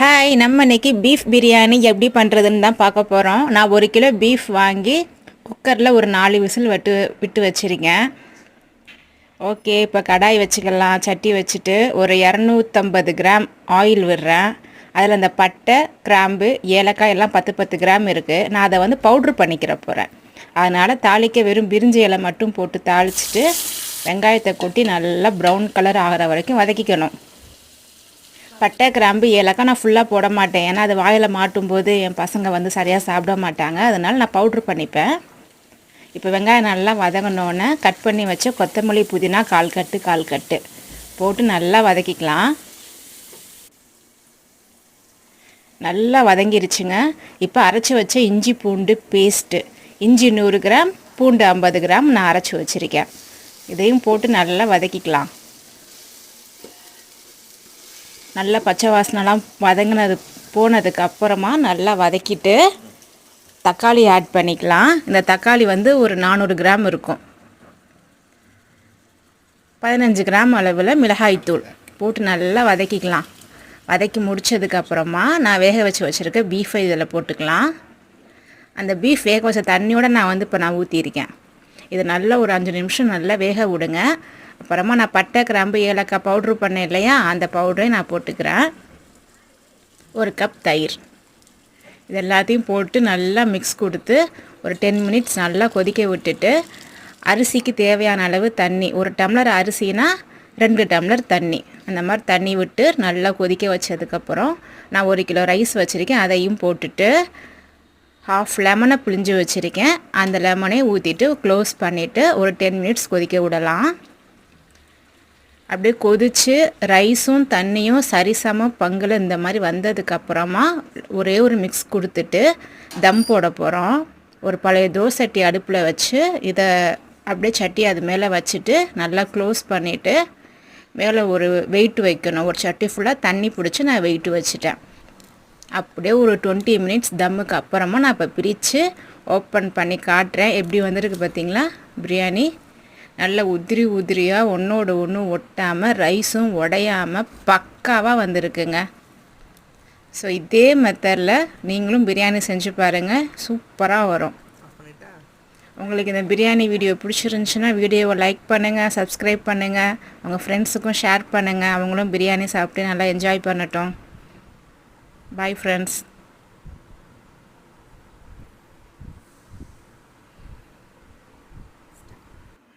Hi, நம்ம இன்னைக்கு beef biryani எப்படி பண்ணுறதுன்னு தான் பார்க்க போகிறோம். நான் 1 கிலோ பீஃப் வாங்கி குக்கரில் ஒரு 4 விசில் விட்டு வச்சுருக்கேன். ஓகே, இப்போ கடாய் வச்சுக்கலாம். சட்டி வச்சுட்டு ஒரு 250 கிராம் ஆயில் விடுறேன். அதில் அந்த பட்டை, கிராம்பு, ஏலக்காய் எல்லாம் 10 கிராம் இருக்குது. நான் அதை வந்து பவுட்ரு பண்ணிக்கிற போகிறேன். அதனால் தாளிக்க வெறும் பிரிஞ்சி இலை மட்டும் போட்டு தாளிச்சிட்டு வெங்காயத்தை கொட்டி நல்லா ப்ரௌன் கலர் ஆகிற வரைக்கும் வதக்கிக்கணும். பட்டை, கிராம்பு, ஏலக்காய் நான் ஃபுல்லாக போட மாட்டேன். ஏன்னா அது வாயில் மாட்டும்போது என் பசங்க வந்து சரியாக சாப்பிட மாட்டாங்க. அதனால் நான் பவுட்ரு பண்ணிப்பேன். இப்போ வெங்காயம் நல்லா வதங்கினோன்னே கட் பண்ணி வச்ச கொத்தமல்லி, புதினா கால் கட்டு போட்டு நல்லா வதக்கிக்கலாம். நல்லா வதங்கிருச்சுங்க. இப்போ அரைச்சி வச்ச இஞ்சி பூண்டு பேஸ்ட்டு, இஞ்சி 100 கிராம், பூண்டு 50 கிராம் நான் அரைச்சி வச்சுருக்கேன். இதையும் போட்டு நல்லா வதக்கிக்கலாம். நல்லா பச்சை வாசனைலாம் போனதுக்கு அப்புறமா நல்லா வதக்கிட்டு தக்காளி ஆட் பண்ணிக்கலாம். இந்த தக்காளி வந்து ஒரு 400 கிராம் இருக்கும். 15 கிராம் அளவில் மிளகாய்த்தூள் போட்டு நல்லா வதக்கிக்கலாம். வதக்கி முடித்ததுக்கப்புறமா நான் வேக வச்சுருக்க பீஃபை இதில் போட்டுக்கலாம். அந்த பீஃப் வேக வச்ச தண்ணியோடு இப்போ நான் ஊற்றிருக்கேன். இது நல்லா ஒரு 5 நிமிஷம் நல்லா வேக விடுங்க. அப்புறமா நான் பட்டை, கிராம்பு, ஏலக்காய் பவுட்ரு பண்ணேன் இல்லையா, அந்த பவுடரையும் நான் போட்டுக்கிறேன். 1 கப் தயிர், இது எல்லாத்தையும் போட்டு நல்லா மிக்ஸ் கொடுத்து ஒரு 10 மினிட்ஸ் நல்லா கொதிக்க விட்டுட்டு அரிசிக்கு தேவையான அளவு தண்ணி, 1 டம்ளர் அரிசினா 2 டம்ளர் தண்ணி, அந்த மாதிரி தண்ணி விட்டு நல்லா கொதிக்க வச்சதுக்கப்புறம் நான் 1 கிலோ ரைஸ் வச்சுருக்கேன். அதையும் போட்டுட்டு ஹாஃப் லெமனை பிழிஞ்சு வச்சுருக்கேன். அந்த லெமனை ஊற்றிட்டு க்ளோஸ் பண்ணிவிட்டு ஒரு 10 மினிட்ஸ் கொதிக்க விடலாம். அப்படியே கொதித்து ரைஸும் தண்ணியும் சரிசம பங்கில் இந்த மாதிரி வந்ததுக்கப்புறமா ஒரே ஒரு மிக்ஸ் கொடுத்துட்டு தம் போட போகிறோம். ஒரு பழைய தோசை சட்டி அடுப்பில் வச்சு இதை அப்படியே சட்டி அது மேலே வச்சுட்டு நல்லா க்ளோஸ் பண்ணிவிட்டு மேலே ஒரு வெயிட் வைக்கணும். ஒரு சட்டி ஃபுல்லாக தண்ணி பிடிச்சி நான் வெயிட் வச்சுட்டேன். அப்படியே ஒரு 20 மினிட்ஸ் தம்முக்கு அப்புறமா நான் இப்போ பிரித்து ஓப்பன் பண்ணி காட்டுறேன். எப்படி வந்திருக்கு பார்த்தீங்களா பிரியாணி. நல்லா உதிரியாக ஒன்றோடு ஒன்று ஒட்டாமல் ரைஸும் உடையாமல் பக்காவாக வந்திருக்குங்க. ஸோ இதே மெத்தடில் நீங்களும் பிரியாணி செஞ்சு பாருங்கள், சூப்பராக வரும். உங்களுக்கு இந்த பிரியாணி வீடியோ பிடிச்சிருந்துச்சுன்னா வீடியோவை லைக் பண்ணுங்கள், சப்ஸ்கிரைப் பண்ணுங்கள், உங்கள் ஃப்ரெண்ட்ஸுக்கும் ஷேர் பண்ணுங்கள். அவங்களும் பிரியாணி சாப்பிட்டு நல்லா என்ஜாய் பண்ணட்டும். Bye friends.